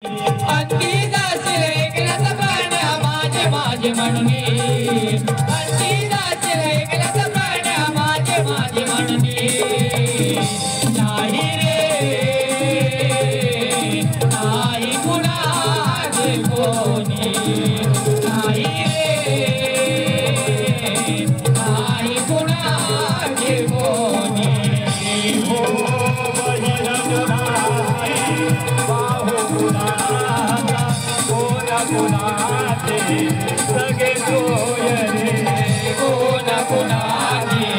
अंती जाशील एकल्याच पाण्या माझे माझे म्हणणे अंती जाशील एकल्याच पाण्या माझे माझे म्हणणे नाही रे नाही कुणाचे कोणी नाही रे नाही कुणाचे कोणी हो बहिरंग नाही बाहू कुणाचा कोणाचे सगळे सोय रे कोण कुणाचे